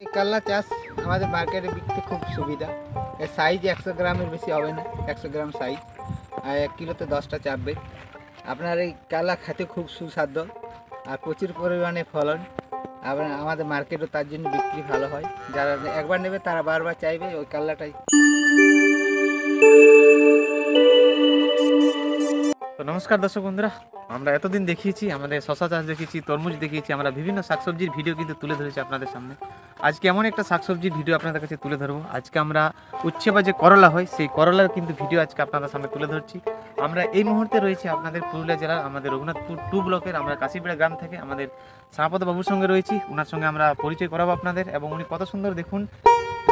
এই কাল্লা চাষ আমাদের মার্কেটে বিকতে খুব সুবিধা। এর সাইজ 100 গ্রামের বেশি হবে না, 100 গ্রাম সাইজ, আর 1 কিলোতে 10টা চাপবে। আপনার এই কাল্লা খেতে খুব সুস্বাদু আর প্রচুর পরিমাণে ফলন। আবার আমাদের মার্কেটও তার জন্য বিক্রি ভালো হয়। যারা একবার নেবে তারা বারবার চাইবে ওই কাল্লাটাই। তো নমস্কার দর্শক বন্ধুরা, আমরা এতদিন দেখিয়েছি আমাদের শশা চাষ দেখিয়েছি, তরমুজ দেখিয়েছি, আমরা বিভিন্ন শাকসবজির ভিডিও কিন্তু তুলে ধরেছি আপনাদের সামনে। আজকে এমন একটা শাকসবজির ভিডিও আপনাদের কাছে তুলে ধরবো। আজকে আমরা উচ্ছে বা যে করলা হয় সেই করলার কিন্তু ভিডিও আজকে আপনাদের সামনে তুলে ধরছি। আমরা এই মুহূর্তে রয়েছি আপনাদের পুরুলিয়া জেলার আমাদের রঘুনাথপুর 2 ব্লকের আমরা কাশিপাড়া গ্রাম থেকে আমাদের শ্যামাপদ বাবুর সঙ্গে রয়েছি। ওনার সঙ্গে আমরা পরিচয় করাবো আপনাদের, এবং উনি কত সুন্দর দেখুন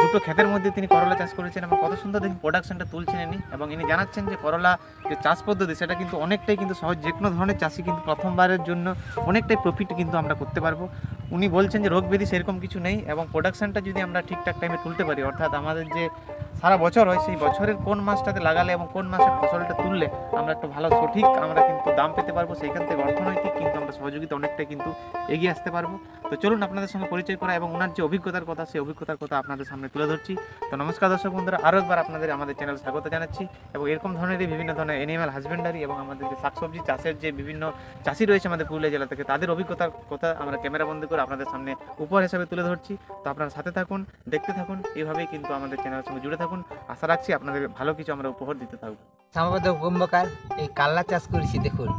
দুটো ক্ষেতের মধ্যে তিনি করলা চাষ করেছেন এবং কত সুন্দর দেখুন প্রোডাকশনটা তুলছেন ইনি। এবং ইনি জানাচ্ছেন যে করলা যে চাষ পদ্ধতি সেটা কিন্তু অনেকটাই কিন্তু সহজ, যে কোনো ধরনের চাষি কিন্তু প্রথমবারের জন্য অনেকটাই প্রফিট কিন্তু আমরা করতে পারবো। উনি বলছেন যে রোগ ব্যাধি সেরকম কিছু নেই, এবং প্রোডাকশনটা যদি আমরা ঠিকঠাক টাইমে তুলতে পারি, অর্থাৎ আমাদের যে সারা বছর হয় সেই বছরের কোন মাসটাতে লাগালে এবং কোন মাসে ফসলটা তুললে আমরা একটা ভালো সঠিক আমরা কিন্তু দাম পেতে পারবো, সেইখান থেকে অর্থনৈতিক কিন্তু আমরা সহযোগিতা অনেকটাই কিন্তু এগিয়ে আসতে পারবো। তো চলুন আপনাদের সঙ্গে পরিচয় করা এবং ওনার যে অভিজ্ঞতার কথা সেই অভিজ্ঞতার কথা আপনাদের সামনে তুলে ধরছি। তো নমস্কার দর্শক বন্ধুরা, আরও একবার আপনাদের আমাদের চ্যানেল স্বাগত জানাচ্ছি। এবং এরকম ধরনেরই বিভিন্ন ধরনের অ্যানিম্যাল হাজবেন্ডারি এবং আমাদের যে শাকসবজি চাষের যে বিভিন্ন চাষি রয়েছে আমাদের পুরুলিয়া জেলা থেকে, তাদের অভিজ্ঞতার কথা আমরা ক্যামেরা বন্দি করে আপনাদের সামনে উপহার হিসাবে তুলে ধরছি। তো আপনারা সাথে থাকুন, দেখতে থাকুন, এইভাবেই কিন্তু আমাদের চ্যানেলের সঙ্গে জুড়ে থাকুন। আশা রাখছি আপনাদের ভালো কিছু আমরা উপহার দিতে থাকবো। শ্যামাপদ কুম্ভকার এই কাল্লা চাষ করেছি, দেখুন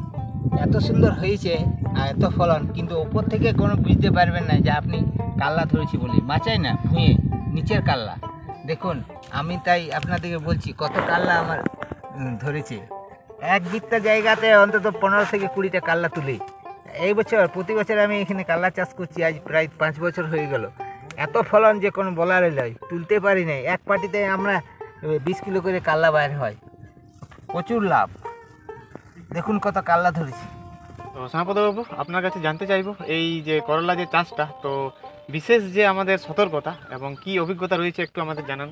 এত সুন্দর হয়েছে আর এত ফলন, কিন্তু ওপর থেকে কোনো বুঝতে পারবেন না যে আপনি কাল্লা ধরেছি বলি, মাচাই না ভুঁয়ে নিচের কাল্লা। দেখুন আমি তাই আপনাদেরকে বলছি কত কাল্লা আমার ধরেছে। এক বিত্তা জায়গাতে অন্তত 15 থেকে 20টা কাল্লা তুলি। এই বছর প্রতি বছর আমি এখানে কাল্লা চাষ করছি, আজ প্রায় 5 বছর হয়ে গেল। এত ফলন যে কোনো বলার নয়, তুলতে পারি নাই। এক পাটিতে আমরা 20 কিলো করে কাল্লা বাইর হয়, প্রচুর লাভ। দেখুন কত কাল্লা ধরেছি। তো শ্যামাপদ বাবু, আপনার কাছে জানতে চাইবো এই যে করলা যে চাষটা, তো বিশেষ যে আমাদের সতর্কতা এবং কি অভিজ্ঞতা রয়েছে একটু আমাদের জানান।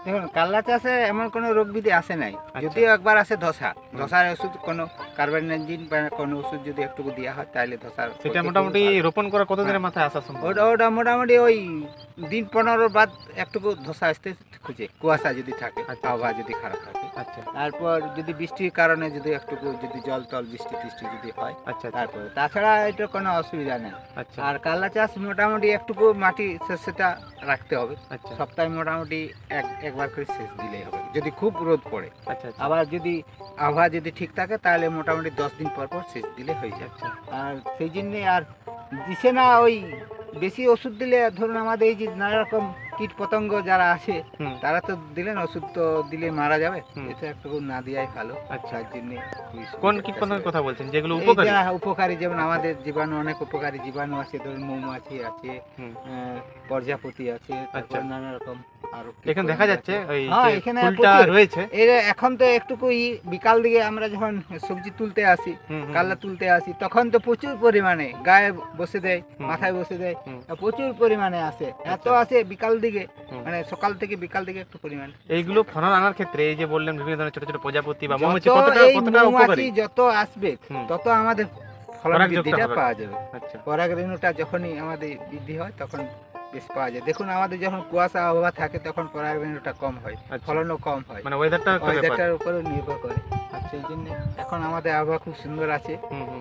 দেখুন কাল্লা চাষে এমন কোনো রোগ বিধি আসে নাই, যদিও একবার আসে ধসার ওষুধ, কোনো কার্বাইনজিন বা কোনো ওষুধ যদি একটু দেওয়া হয় তাহলে ধসার। সেটা মোটামুটি রোপণ করা কতদিনের মাথায় আসা সম্ভব? ওটা মোটামুটি ওই দিন 15 বাদ একটুকু ধসা আসতে খুঁজে, কুয়াশা যদি থাকে, আবহাওয়া যদি খারাপ থাকে। আচ্ছা, তারপর যদি বৃষ্টির কারণে যদি একটুকু যদি জল টল বৃষ্টি টিষ্টি যদি হয়, আচ্ছা, তারপরে তাছাড়া এটা কোনো অসুবিধা নেই। আচ্ছা, আর কাল্লা চাষ মোটামুটি একটুকু মাটি সেচটা রাখতে হবে। আচ্ছা, সপ্তাহে মোটামুটি একবার করে সেচ দিলেই হবে, যদি খুব রোদ পড়ে। আচ্ছা, আবার যদি আবহাওয়া যদি ঠিক থাকে তাহলে মোটামুটি 10 দিন পর পর সেচ দিলে হয়ে যায়। আচ্ছা, আর সেই জন্যে আর দিছে না ওই বেশি ওষুধ দিলে, ধরুন আমাদের এই যে নানা রকম কীট পতঙ্গ যারা আছে তারা তো দিলেন ওষুধ, তো দিলে মারা যাবে, এটা একটু না দেওয়াই ভালো। আচ্ছা, তার জন্য কোন কীট পতঙ্গের কথা বলছেন যেগুলো উপকারী? উপকারী, যেমন আমাদের জীবাণু, অনেক উপকারী জীবাণু আছে, ধরুন মৌমাছি আছে, প্রজাপতি আছে, তারপর নানা রকম। আর এখানে দেখা যাচ্ছে ওই এখানে ফুলটা রয়েছে। এখন তো একটুকু বিকাল দিকে আমরা যখন সবজি তুলতে আসি, কাল্লা তুলতে আসি, তখন তো প্রচুর পরিমাণে গায়ে বসে দেয়, মাথায় বসে দেয়, প্রচুর পরিমাণে আসে। এত আসে বিকাল দিকে, মানে সকাল থেকে বিকাল দিকে একটু পরিমাণ। এইগুলো ফলন আনার ক্ষেত্রে এই যে বললেন বিভিন্ন ধরনের ছোট ছোট প্রজাপতি বা মৌমাছি, কতটা উপকারী, যত আসবে তত আমাদের ফলন বৃদ্ধিটা পাওয়া যাবে। আচ্ছা, পরাগরেণুটা যখনই আমাদের বৃদ্ধি হয় তখন বেশ পাওয়া যায়। দেখুন আমাদের যখন কুয়াশা আবহাওয়া থাকে তখন পরাগরেণুটা কম হয়, ফলনও কম হয়, মানে ওয়েদারটার উপরে নির্ভর করে। আর সেই জন্য এখন আমাদের আবহাওয়া খুব সুন্দর আছে।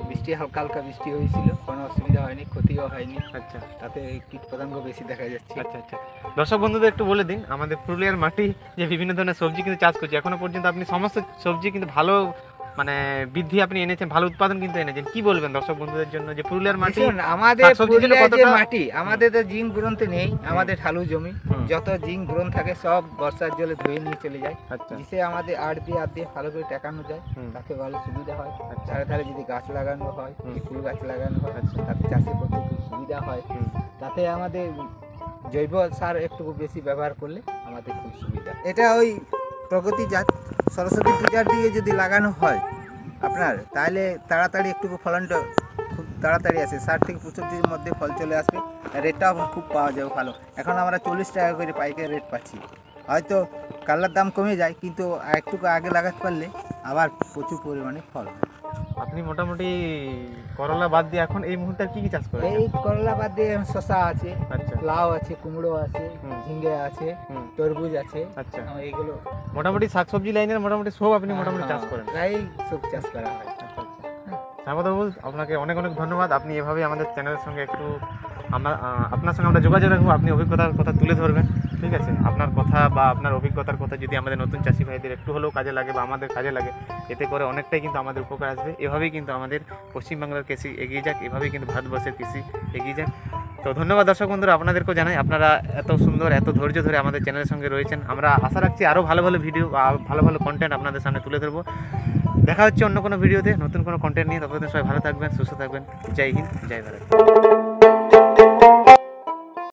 বৃষ্টি হালকা হালকা বৃষ্টি হয়েছিল, কোনো অসুবিধা হয়নি, ক্ষতিও হয়নি। আচ্ছা, তাতে কীট পতঙ্গ বেশি দেখা যাচ্ছে। আচ্ছা, আচ্ছা। দর্শক বন্ধুদের একটু বলে দিন, আমাদের পুরুলিয়ার মাটি যে বিভিন্ন ধরনের সবজি কিন্তু চাষ করছে, এখনো পর্যন্ত আপনি সমস্ত সবজি কিন্তু ভালো মানে বৃদ্ধি আপনি এনেছেন, ভালো উৎপাদন কিন্তু এনেছেন। কি বলবেন দর্শক বন্ধুদের জন্য যে পুরুলিয়ার মাটি, আমাদের পুরুলিয়ার যে মাটি, আমাদের তো জিং গ্রন্থে নেই, আমাদের ঢালু জমি, যত জিং গ্রন্থ থাকে সব বর্ষার জলে ধুয়ে নিয়ে চলে যায়, জিসে আমাদের আট দিয়ে ভালো করে টেকানো যায়, তাতে ভালো সুবিধা হয়। ধারে ধারে যদি গাছ লাগানো হয়, ফুল গাছ লাগানো হয়, তাতে চাষের পক্ষে খুব সুবিধা হয়। তাতে আমাদের জৈব সার একটু বেশি ব্যবহার করলে আমাদের খুব সুবিধা। এটা ওই প্রগতিজাত সরস্বতী পূজার দিকে যদি লাগানো হয় আপনার, তাহলে তাড়াতাড়ি একটু ফলনটা খুব তাড়াতাড়ি আসে, 60 থেকে 65 দিনের মধ্যে ফল চলে আসবে, রেটটাও খুব পাওয়া যাবে ভালো। এখন আমরা 40 টাকা করে পাইকারি রেট পাচ্ছি। হয়তো কাল্লার দাম কমে যায়, কিন্তু একটু আগে লাগাতে পারলে আবার প্রচুর পরিমাণে ফল হয়। আপনি মোটামুটি করলা বাদ দিয়ে এখন এই মুহূর্তে কি কি চাষ করেন? এই করলা বাদ দিয়ে শসা আছে, আচ্ছা, লাউ আছে, কুমড়ো আছে, ঝিঙ্গে আছে, তরমুজ আছে। আচ্ছা, এইগুলো মোটামুটি শাকসবজি লাইনের মোটামুটি সব আপনি মোটামুটি চাষ করেন। প্রায় সব চাষ করা হয়। শ্যামাবাবু, আপনাকে অনেক অনেক ধন্যবাদ। আপনি এভাবেই আমাদের চ্যানেলের সঙ্গে একটু আপনার সঙ্গে আমরা যোগাযোগ রাখবো, আপনি অভিজ্ঞতার কথা তুলে ধরবেন, ঠিক আছে? আপনার কথা বা আপনার অভিজ্ঞতার কথা যদি আমাদের নতুন চাষি ভাইদের একটু হলেও কাজে লাগে বা আমাদের কাজে লাগে, এতে করে অনেকটাই কিন্তু আমাদের উপকার আসবে। এভাবেই কিন্তু আমাদের পশ্চিমবাংলার কৃষি এগিয়ে যাক, এভাবেই কিন্তু ভারতবর্ষের কৃষি এগিয়ে যাক। তো ধন্যবাদ দর্শক বন্ধুরা, আপনাদেরকেও জানাই আপনারা এত সুন্দর এত ধৈর্য ধরে আমাদের চ্যানেলের সঙ্গে রয়েছেন। আমরা আশা রাখছি আরও ভালো ভালো ভিডিও ভালো ভালো কন্টেন্ট আপনাদের সামনে তুলে ধরবো। দেখা হচ্ছে অন্য কোনো ভিডিওতে নতুন কোনো কন্টেন্ট নিয়ে। ততদিন সবাই ভালো থাকবেন, সুস্থ থাকবেন। জয় হিন্দ, জয় ভারত।